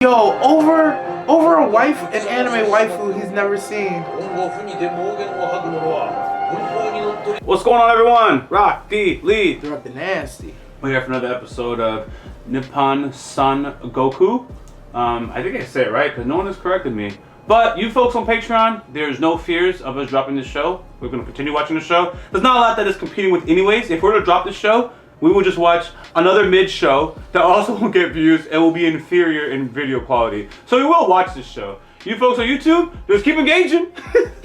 Yo, over a wife, an anime waifu he's never seen. What's going on, everyone? Rock, D, Lee. They're up the nasty. We're here for another episode of Nippon Sangoku. I think I said it right because no one has corrected me. But you folks on Patreon, there's no fears of us dropping this show. We're going to continue watching the show. There's not a lot that is competing with anyways. If we're to drop this show, we will just watch another mid show that also won't get views and will be inferior in video quality. So we will watch this show. You folks on YouTube, just keep engaging.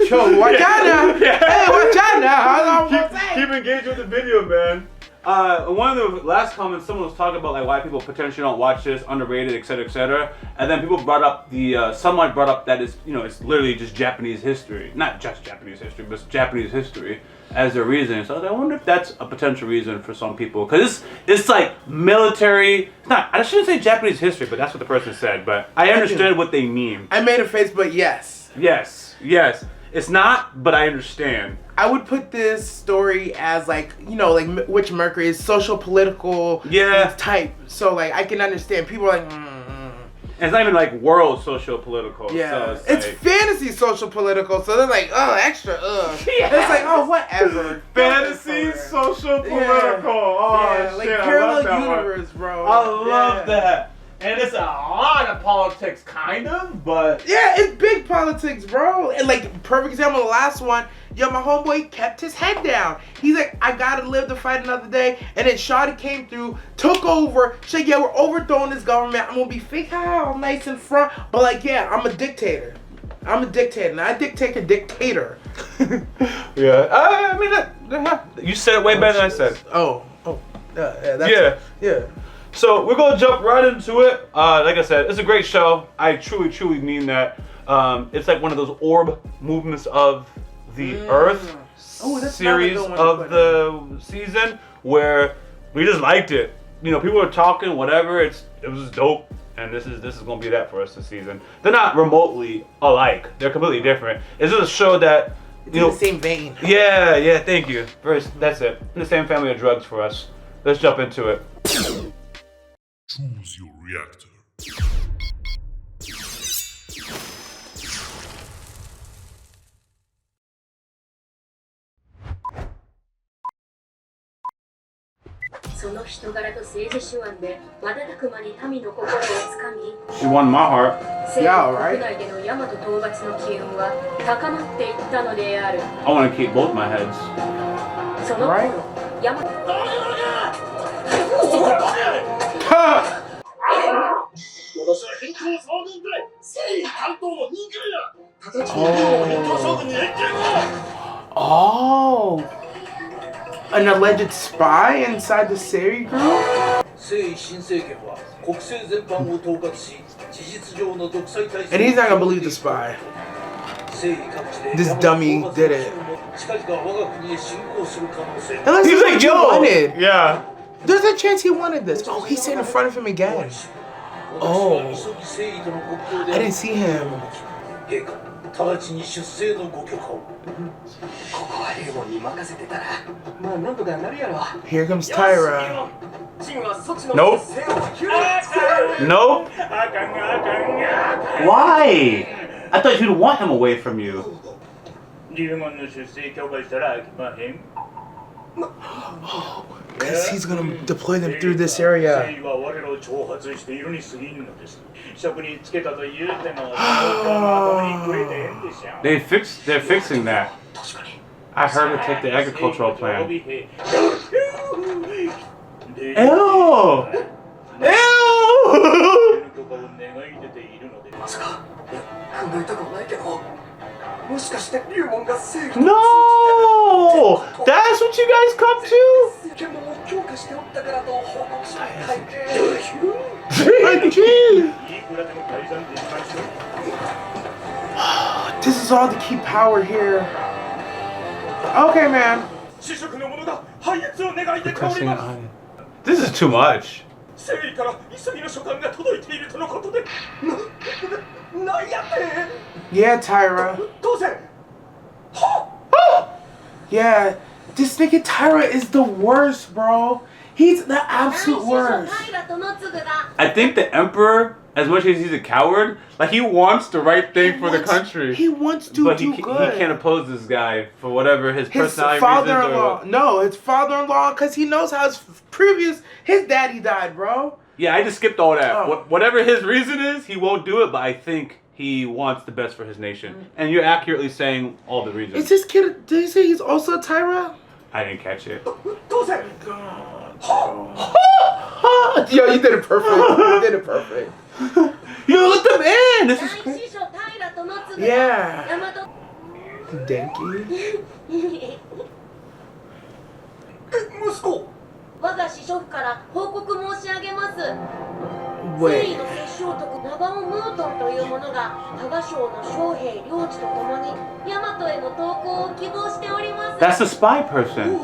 Yo, watch out now. Yeah. Hey, watch out now. Keep engaged with the video, man. One of the last comments, someone was talking about like why people potentially don't watch this, underrated, etc., etc. And then people brought up someone brought up that it's it's literally just Japanese history, not just Japanese history, but it's Japanese history as their reason. So I wonder if that's a potential reason for some people, because it's like military. It's not. I shouldn't say Japanese history, but that's what the person said. But I understood what they mean. I made a face, but yes. Yes. It's not, but I understand. I would put this story as like Witch Mercury is social political type. So like I can understand people are like. And it's not even like world social political. Yeah, so it's fantasy social political. So they're like, oh, extra, Yeah. It's like, oh, whatever. Fantasy social political. Oh, yeah, shit, like parallel universe, bro. I love that. And it's a lot of politics, kind of, but yeah, it's big politics, bro. And like, perfect example, the last one, yo, my homeboy kept his head down. He's like, I gotta live to fight another day. And then Shawty came through, took over. She said, yeah, we're overthrowing this government. I'm gonna be fake, I'm nice in front. But like, yeah, I'm a dictator. I'm a dictator. Now I dictate a dictator. Yeah, I mean, you said it way better than I said. Yeah. So we're gonna jump right into it. Like I said, it's a great show. I truly mean that. It's like one of those orb movements of the Earth series of the season where we just liked it. People were talking, whatever. It was dope, and this is gonna be that for us this season. They're not remotely alike. They're completely different. It's just a show that in the same vein. Yeah. Thank you. That's it. In the same family of drugs for us. Let's jump into it. Choose your reactor. その人柄と政治手腕で瞬く間に民の心をつかみ She won my heart. 西国国内での大和討伐の機運は高まっていったのである I want to keep both my heads. その頃大和 Oh, an alleged spy inside the Seri group? And he's not gonna believe the spy. This dummy did it. He's like, yo! Wanted. Yeah. There's a chance he wanted this. Oh, he's sitting in front of him again. Oh, I didn't see him. Here comes Tyra. Nope. Why? I thought you'd want him away from you. Because he's gonna deploy them through this area. They're fixing that. I heard her take the agricultural plan. Ew! No! That's what you guys come to? This is all to keep power here. Okay, man. This is too much. Yeah, Tyra. Yeah, this nigga Tyra is the worst, bro. He's the absolute worst. I think the Emperor as much as he's a coward, like he wants the right thing for the country. He wants to but do good. He can't oppose this guy for whatever his personality father-in-law. reasons. No, his father-in-law, because he knows how his daddy died, bro. Yeah, I just skipped all that. Oh. Whatever his reason is, he won't do it. But I think he wants the best for his nation, and you're accurately saying all the reasons. Is this kid? Did he say he's also a Tyra? I didn't catch it. Yo, you did it perfect. You did it perfect. Yo, let them in. This is crazy. Yeah. Denki. 我が師匠から報告申し上げます。征 Wait. 夷の摂政徳長尾ムートンという者が加賀省の将兵領地とともに大和への投降を希望しております。 That's the spy person.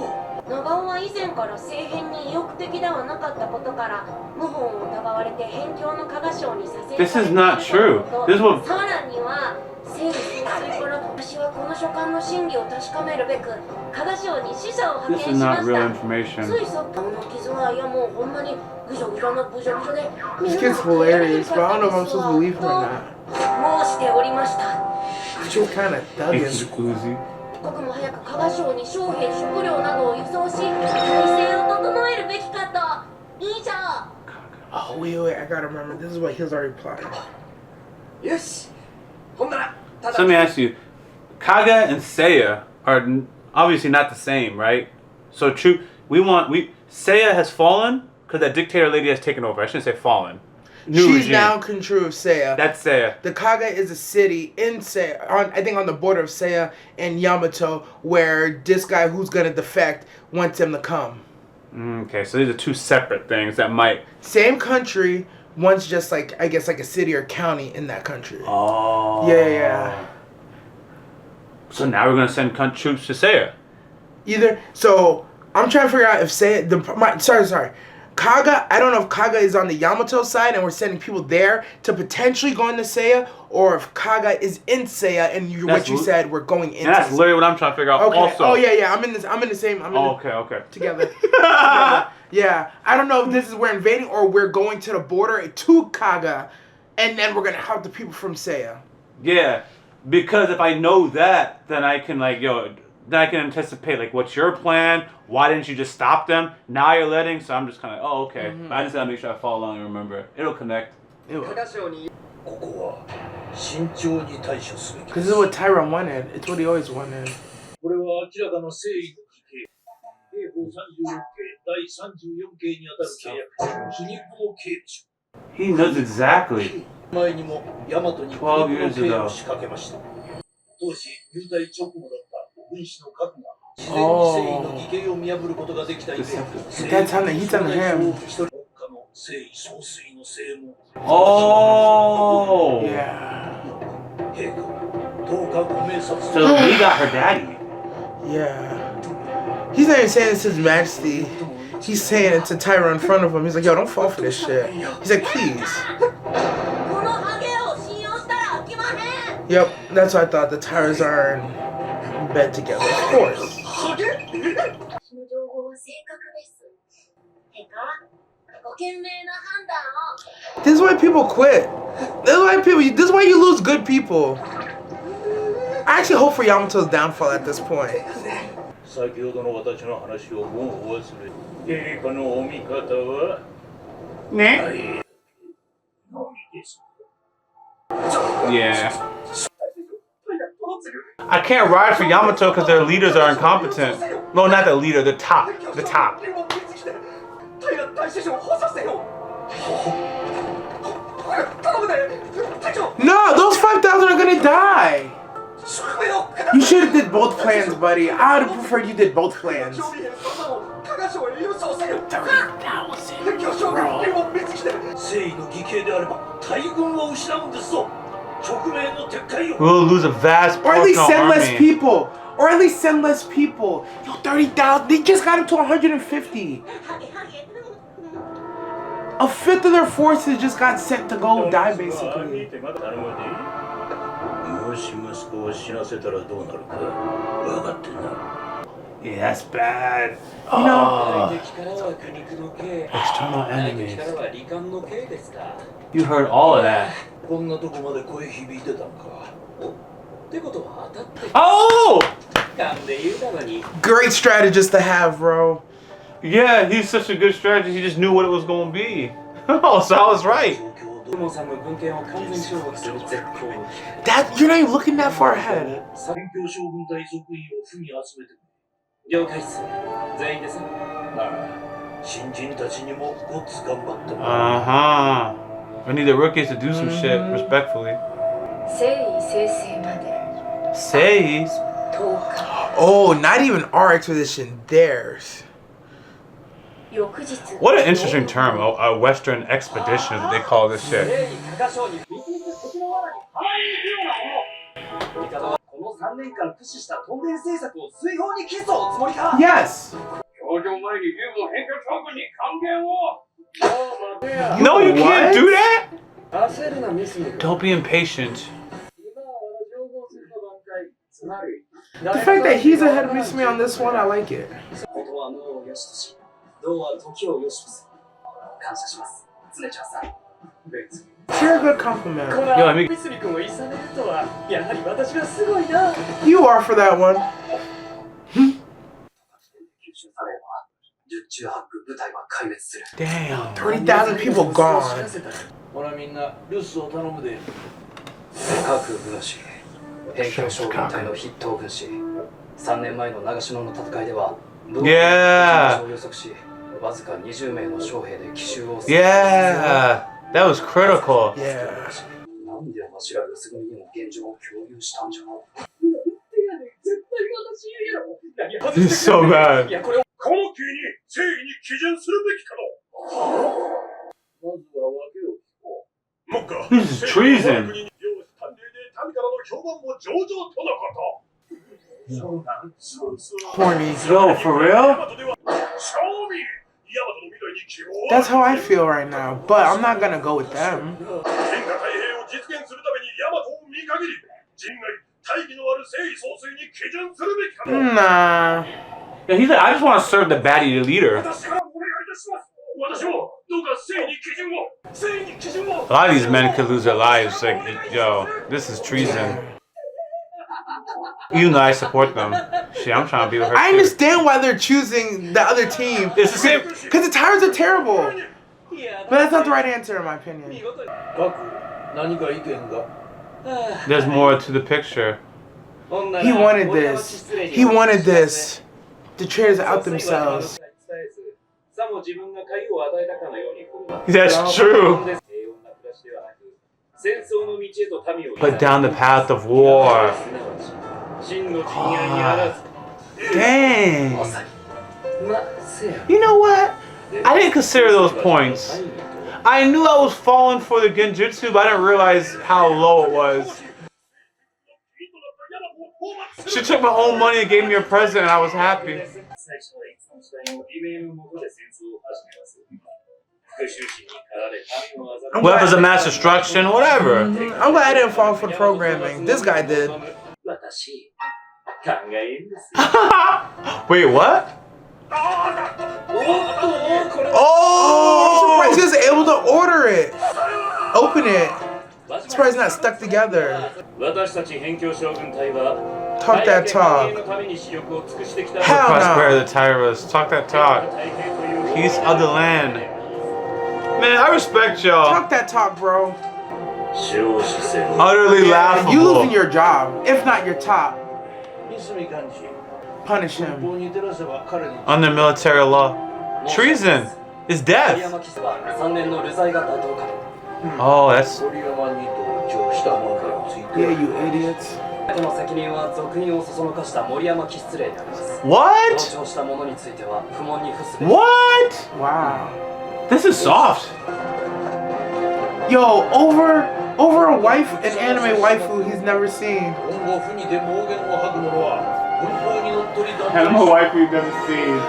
長尾は以前から政変に意欲的ではなかったことから謀反を疑われて辺境の加賀省に左遷 This is not true. This is what. さらには征夷総帥から私はこの書簡の真偽を確かめるべく加賀省に使者を派 This 遣 is しま not し real た。 information. ついさっきの傷はいやもうほんまにぐじょぐじょのぐじょぐじょで This kid's hilarious, but I don't know if I'm supposed to believe him or not. 申しておりました。 She's kind of thugging. It's Uzi. 一刻も早く加賀省に将兵食料などを輸送し体制を整えるべきかと。いいじゃん。 Oh, wait, I gotta remember. This is what he was already plotting. So let me ask you, Kaga and Seiya are obviously not the same, right? So true. Seiya has fallen because that dictator lady has taken over. I shouldn't say fallen. New She's regime. now control of Seiya. That's Seiya. The Kaga is a city in Seiya, I think on the border of Seiya and Yamato, where this guy who's gonna defect wants him to come. Okay, so these are two separate things that might. Same country, one's just like, I guess like a city or county in that country. Oh. Yeah. So now we're gonna send troops to Seiya. Either, so I'm trying to figure out if Seiya, sorry. Kaga, I don't know if Kaga is on the Yamato side and we're sending people there to potentially go into Seiya, or if Kaga is in Seiya and what you said, we're going into. That's literally what I'm trying to figure out. Okay. Also. Oh yeah. I'm in the same. Okay. Together. Yeah. I don't know if this is we're invading or we're going to the border to Kaga, and then we're gonna help the people from Seiya. Yeah, because if I know that, then I can then I can anticipate what's your plan? Why didn't you just stop them? Now you're letting, so I'm just kind of okay. Mm-hmm. But I just gotta make sure I follow along and remember. It'll connect. Because this is what Tyron wanted. It's what he always wanted. He knows exactly. 12 years ago. That's how he's on him. Oh. Yeah. So he got her daddy. Yeah. He's not even saying it's His Majesty. He's saying it to Tyra in front of him. He's like, yo, don't fall for this shit. He's like, please. Yep, that's what I thought. The Tyras are in bed together, of course. This is why people quit. This is why you lose good people. I actually hope for Yamato's downfall at this point. Yeah. I can't ride for Yamato because their leaders are incompetent. No, not the leader, the top. The top. No, those 5,000 are gonna die. You should have did both plans, buddy. I would have preferred you did both plans. 30,000. We'll lose a vast Or at least portion send of less army. people. Or at least send less people. Yo, 30,000. They just got him to 150. A fifth of their forces just got sent to go die, basically. Yeah, that's bad. You know? External enemies. You heard all of that. Oh! Great strategist to have, bro. Yeah, he's such a good strategist. He just knew what it was going to be. Oh, so I was right. That you're not even looking that far ahead. Uh-huh. We need the rookies to do some shit, respectfully. Say. Oh, not even our expedition, theirs. What an interesting term, a Western expedition that they call this shit. Yes. No, you can't What? do that. Don't be impatient. The fact that he's ahead of me on this one, I like it. Share a good compliment. Yo, let me. You are for that one. Damn, 30,000 people gone. ほらみんな留守を頼むで。各軍師、辺境将軍隊の筆頭軍師。3年前の長篠の戦いでは、Yeah. 予測し、わずか20名の将兵で奇襲を。Yeah. That was critical. Yeah. なんでわしら留守軍にも現状を共有したんじゃ。 This is so bad. いやこれをこの国に正義に基準するべきかの。まずは訳を聞こう。もっか。 This is treason. Horny. Yo, for real? That's how I feel right now, but I'm not gonna go with them. Nah. Yeah, he's like, I just want to serve the baddie, the leader. A lot of these men could lose their lives. Like, yo, this is treason. Even though I support them. Shit, I'm trying to be with her. I too. understand why they're choosing the other team. It's the same. Because the tires are terrible. But that's not the right answer in my opinion. 何か意見が There's more to the picture. He wanted this. He wanted this. The traitors out themselves. That's true. But down the path of war. Dang. You know what? I didn't consider those points. I knew I was falling for the genjutsu, but I didn't realize how low it was. She took my own money and gave me a present, and I was happy. Weapons of mass destruction, whatever. I'm glad I didn't fall for the programming. This guy did. Wait, what? Oh! I'm surprised he was able to order it. Open it. I'm surprised it's not stuck together. Talk that talk. Hell Prosperity no. of the Tyrus. Talk that talk. Peace of the land. Man, I respect y'all. Talk that talk, bro. Utterly laughable. You losing your job, if not your top. Punish him. Under military law. Treason is death. Oh, that's... Yeah, you idiots. What? What? Wow. This is soft. Yo, over a wife, an anime waifu he's never seen. Animal wife you've never seen.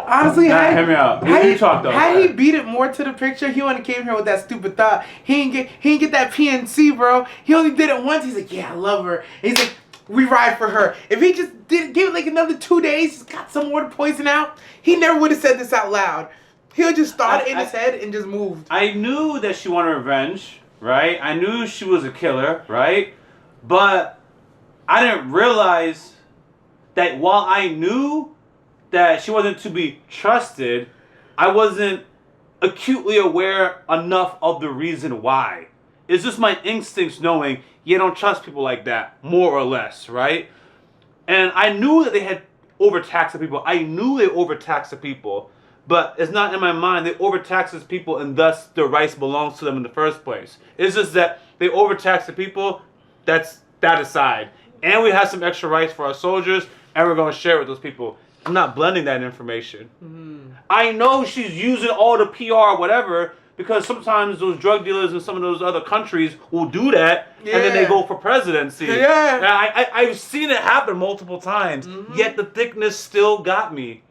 Honestly, Nah, hear me out. You talk though. had he beat it more to the picture, he wouldn't have came here with that stupid thought. He didn't get that PNC, bro. He only did it once. He's like, yeah, I love her. And he's like, we ride for her. If he just didn't give it like another 2 days, just got some more to poison out, he never would have said this out loud. He'll just thought it in his head and just moved. I knew that she wanted revenge, right? I knew she was a killer, right? But I didn't realize that while I knew that she wasn't to be trusted, I wasn't acutely aware enough of the reason why. It's just my instincts knowing, you don't trust people like that, more or less, right? And I knew that they had overtaxed the people. I knew they overtaxed the people, but it's not in my mind they overtaxed the people and thus the rights belongs to them in the first place. It's just that they overtaxed the people, that's that aside. And we have some extra rights for our soldiers, and we're going to share it with those people. I'm not blending that information. I know she's using all the PR or whatever, because sometimes those drug dealers in some of those other countries will do that, and then they go for presidency. Yeah. And I've seen it happen multiple times, yet the thickness still got me.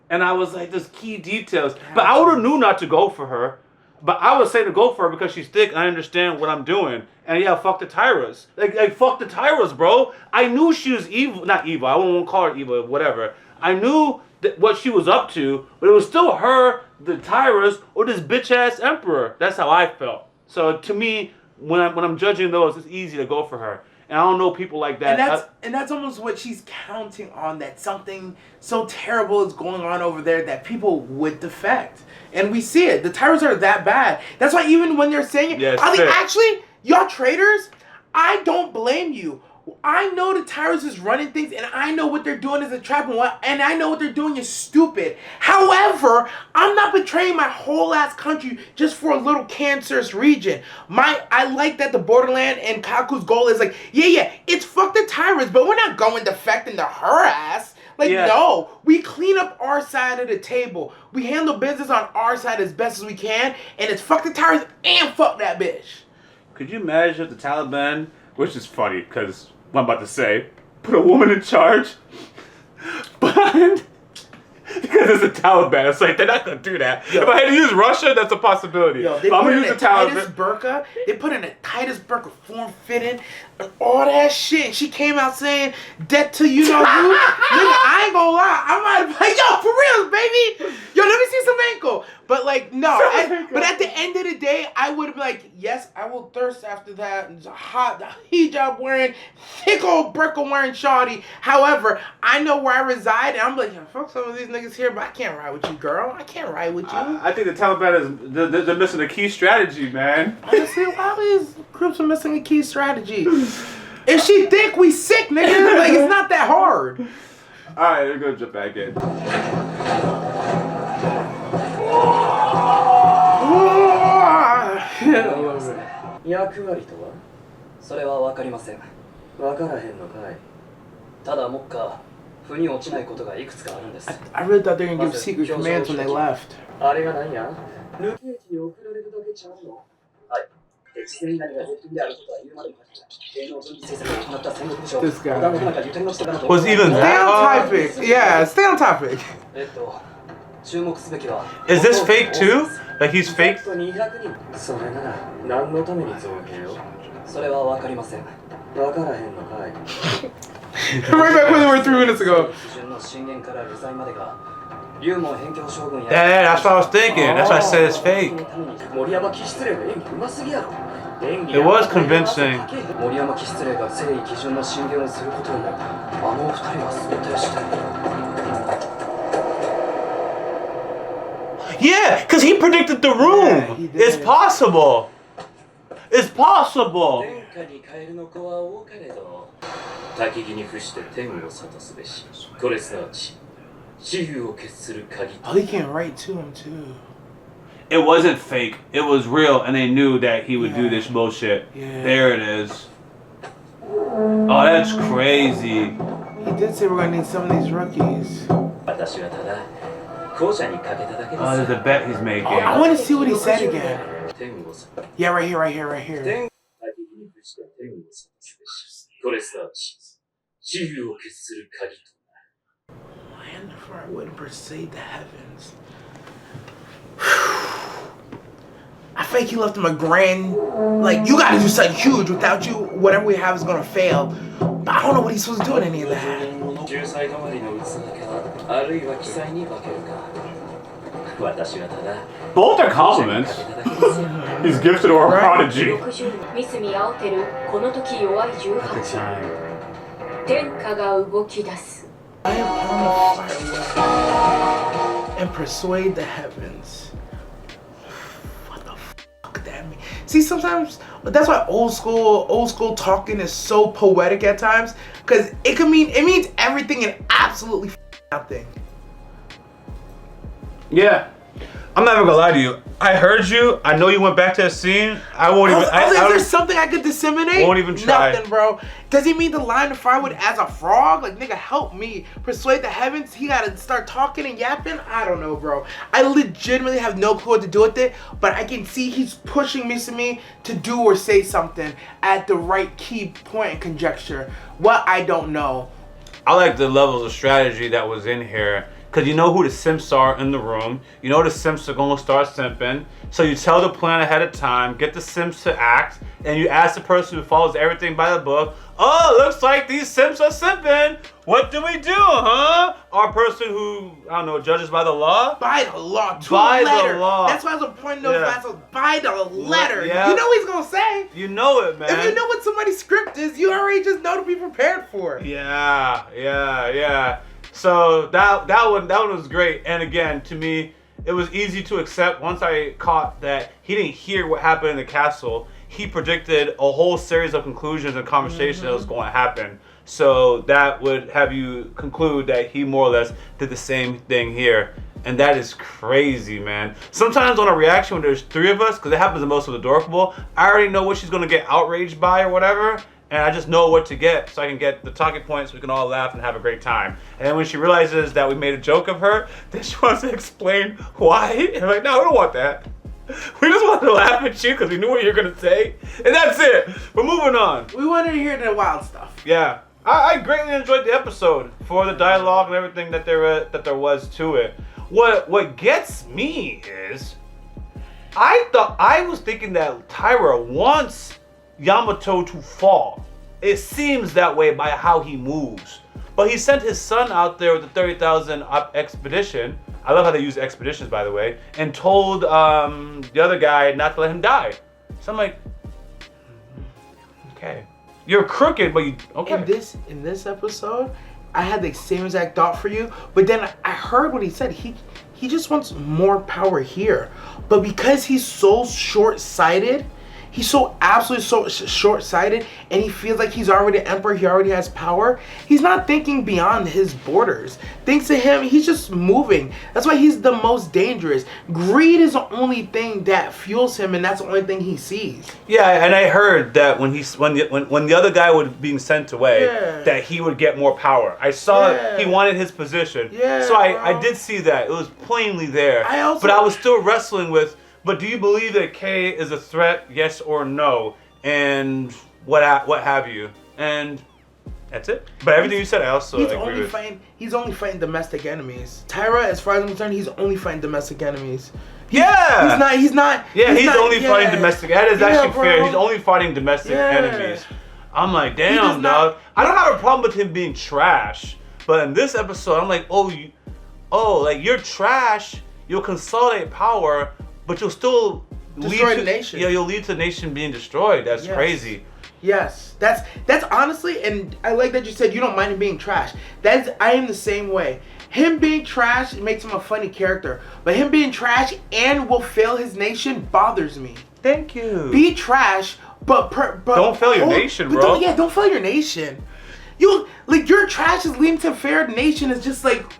And I was like, there's key details. But I would have knew not to go for her. But I would say to go for her because she's thick and I understand what I'm doing. And yeah, fuck the Tyras. Like fuck the Tyras, bro. I knew she was evil. Not evil. I won't call her evil, whatever. I knew what she was up to, but it was still her, the Tyras, or this bitch-ass emperor. That's how I felt. So to me, when I'm judging those, it's easy to go for her. And I don't know people like that. And that's almost what she's counting on, that something so terrible is going on over there that people would defect. And we see it. The Tyras are that bad. That's why even when they're saying it, I think actually, y'all traitors, I don't blame you. I know the Tyras is running things, and I know what they're doing is a trap, and I know what they're doing is stupid. However, I'm not betraying my whole ass country just for a little cancerous region. I like that the Borderland and Kaku's goal is like, yeah, it's fuck the Tyras, but we're not going defecting to her ass. Like, no, we clean up our side of the table. We handle business on our side as best as we can, and it's fuck the Tyras and fuck that bitch. Could you imagine if the Taliban, which is funny because what I'm about to say, put a woman in charge behind, because it's the Taliban. It's like, they're not going to do that. If I had to use Russia, that's a possibility. Yo, they put in the tightest burqa. They put in the tightest burqa, form-fitting, and all that shit. And she came out saying, debt to you know who. Nigga, I ain't gonna lie. I might have been like, yo, for real, baby. Yo, let me see some ankle. But like, no. But at the end of the day, I would be like, yes, I will thirst after that hot hijab wearing, thick old burqa wearing shawty. However, I know where I reside, and I'm like, yo, fuck some of these niggas here, but I can't ride with you, girl. I can't ride with you. I think the Taliban they're missing a key strategy, man. Honestly, a lot of these groups are missing a key strategy. If she thick, we sick, nigga. Like, it's not that hard. Alright, we're gonna jump back in. 役割とはそれは分かりません。分からへんのかい。ただ目下腑に落ちないことがいくつかあるんです。I really thought they were gonna give secret commands when they left. あれが何や？抜け地に送られるだけちゃうの。はい。越前何が絶品であることは言うまでもなく、芸能準備政策が決まった戦国武将。織田信長ゆとりの地とかの。Was even stay on topic. Yeah, stay on topic. 注目すべきは。Is this fake too? Like he's fake? それなら何のために造形を？それは分かりません。分からへんのかい。Right back when we were 3 minutes ago. Yeah, that's what I was thinking. That's why I said it's fake. It was convincing. Yeah, because he predicted the room. It's possible. It's possible. 焚き木に伏して天を諭すべし。これすなわち死勇を決する鍵。Oh, they can't write to him too. It wasn't fake. It was real, and they knew that he would do this bullshit. Yeah. There it is. Oh, that's crazy. He did say we're gonna need some of these rookies. Oh, there's a bet he's making. Oh, I want to see what he said again. Yeah, right here. And for I would persuade the heavens. I think he left him a grand, like, you gotta do something huge. Without you, whatever we have is gonna fail. But I don't know what he's supposed to do with any of that. 仲裁代わりの器か、あるいは記載に化けるか。私はただ Both are compliments. He's gifted or a prodigy. 60ミスに合うてるこの時弱い18天下が動き出す I am on the fire and persuade the heavens. What the fuck that mean? See, sometimes that's why old school talking is so poetic at times, because it means everything and absolutely nothing. Yeah. I'm not even gonna lie to you. I heard you. I know you went back to that scene. I won't even. Is there something I could disseminate? Won't even try. Nothing, bro. Does he mean to line the fire with as a frog? Like, nigga, help me. Persuade the heavens. He gotta start talking and yapping. I don't know, bro. I legitimately have no clue what to do with it, but I can see he's pushing Misumi to do or say something at the right key point and conjecture. What I don't know. I like the levels of strategy that was in here. Because you know who the simps are in the room. You know the simps are going to start simping. So you tell the plan ahead of time, get the simps to act, and you ask the person who follows everything by the book, oh, looks like these simps are simping. What do we do, huh? Our person who, I don't know, judges by the law? By the law, by letter. The law. That's why I was pointing those glasses. By the letter. Yeah. You know what he's going to say. You know it, man. If you know what somebody's script is, you already just know to be prepared for it. Yeah. So that one was great, and again, to me, it was easy to accept once I caught that he didn't hear what happened in the castle. He predicted a whole series of conclusions and conversations that was going to happen. So that would have you conclude that he more or less did the same thing here. And that is crazy, man. Sometimes on a reaction when there's three of us, because it happens the most with Adorable, I already know what she's going to get outraged by or whatever. And I just know what to get so I can get the talking points, we can all laugh and have a great time. And then when she realizes that we made a joke of her, then she wants to explain why. And I'm like, no, we don't want that. We just wanted to laugh at you because we knew what you were going to say. And that's it. We're moving on. We wanted to hear the wild stuff. Yeah. I greatly enjoyed the episode for the dialogue and everything that there was to it. What gets me is, I was thinking that Tyra wants Yamato to fall. It seems that way by how he moves. But he sent his son out there with the 30,000 expedition. I love how they use expeditions, by the way, and told the other guy not to let him die. So I'm like, okay, you're crooked, but you okay. In this episode, I had the same exact thought for you, but then I heard what he said. He just wants more power here, but because he's so short-sighted. He's so absolutely so short-sighted, and he feels like he's already an emperor, he already has power. He's not thinking beyond his borders. Thanks to him, he's just moving. That's why he's the most dangerous. Greed is the only thing that fuels him, and that's the only thing he sees. Yeah, and I heard that when the other guy was being sent away, that he would get more power. I saw he wanted his position. Yeah, so I did see that. It was plainly there. But I was still wrestling with, but do you believe that Kay is a threat, yes or no? And what have you? And that's it. But everything you said, I also agree with. He's only fighting domestic enemies. Tyra, as far as I'm concerned, he's only fighting domestic enemies. He's not. Yeah, he's only fighting domestic. That is actually fair. He's only fighting domestic enemies. I'm like, damn, dog. I don't have a problem with him being trash. But in this episode, I'm like, like you're trash. You'll consolidate power. But you'll still destroy the nation. Yeah, you'll lead to the nation being destroyed. That's crazy. Yes, that's honestly, and I like that you said you don't mind him being trash. I am the same way. Him being trash makes him a funny character, but him being trash and will fail his nation bothers me. Thank you. Be trash, but don't fail your nation, bro. Don't fail your nation. Your trash is leading to a fair nation. Is just like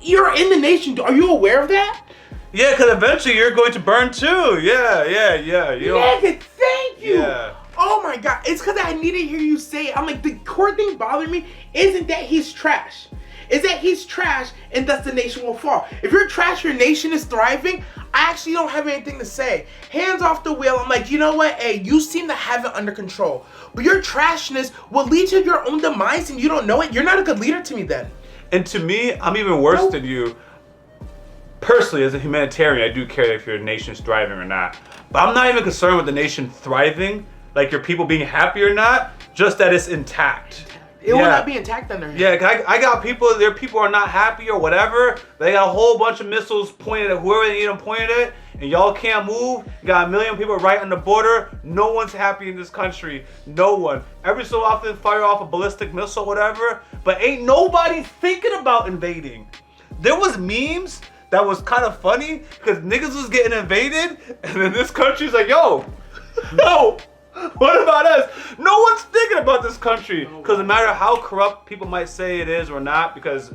you're in the nation. Are you aware of that? Yeah, because eventually you're going to burn too. Yeah. Nigga, thank you. Yeah. Oh my God, it's because I need to hear you say it. I'm like, the core thing bothering me isn't that he's trash. It's that he's trash and thus the nation will fall. If you're trash, your nation is thriving, I actually don't have anything to say. Hands off the wheel. I'm like, you know what? Hey, you seem to have it under control. But your trashness will lead to your own demise and you don't know it. You're not a good leader to me then. And to me, I'm even worse than you. Personally, as a humanitarian, I do care if your nation's thriving or not. But I'm not even concerned with the nation thriving, like your people being happy or not. just that it's intact. It will not be intact under him. Yeah, I got people, their people are not happy or whatever. They got a whole bunch of missiles pointed at whoever they need them pointed at, and y'all can't move. You got a million people right on the border. No one's happy in this country. No one. Every so often fire off a ballistic missile, whatever, but ain't nobody thinking about invading. There was memes that was kind of funny because niggas was getting invaded, and then this country's like, yo, no. What about us? No one's thinking about this country because no matter how corrupt people might say it is or not, because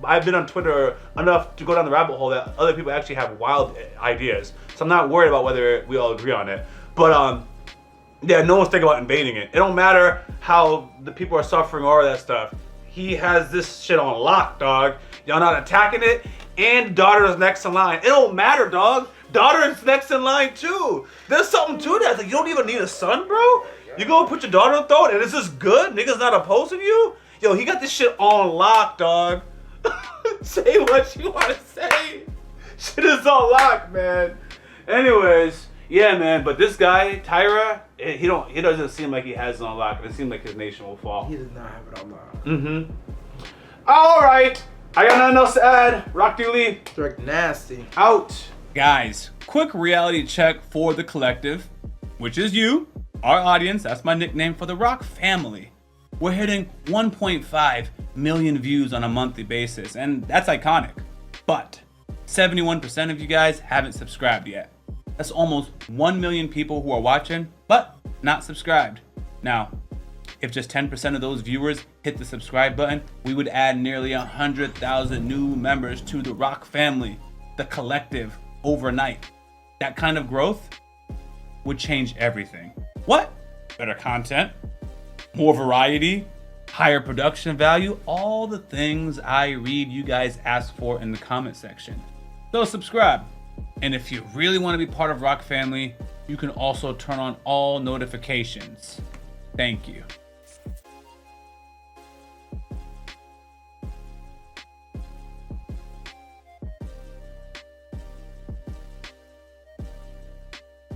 I've been on Twitter enough to go down the rabbit hole that other people actually have wild ideas. So I'm not worried about whether we all agree on it. But yeah, no one's thinking about invading it. It don't matter how the people are suffering or that stuff. He has this shit on lock, dog. Y'all not attacking it, and daughter is next in line. It don't matter, dog. Daughter is next in line too. There's something to that. Like, you don't even need a son, bro. You go put your daughter on the throne and this is good? Niggas not opposing you? Yo, he got this shit on lock, dog. Say what you want to say. Shit is on lock, man. Anyways, yeah, man. But this guy, Tyra, he doesn't seem like he has it on lock. It seems like his nation will fall. He does not have it on lock. Mm-hmm. All right. I got nothing else to add. YaBoyRockLee. Direct nasty. Out. Guys, quick reality check for the collective, which is you, our audience. That's my nickname for the Rock family. We're hitting 1.5 million views on a monthly basis, and that's iconic. But 71% of you guys haven't subscribed yet. That's almost 1 million people who are watching, but not subscribed. Now, if just 10% of those viewers hit the subscribe button, we would add nearly 100,000 new members to the Rock family, the collective, overnight. That kind of growth would change everything. What? Better content, more variety, higher production value, all the things I read you guys ask for in the comment section. So subscribe. And if you really want to be part of Rock family, you can also turn on all notifications. Thank you.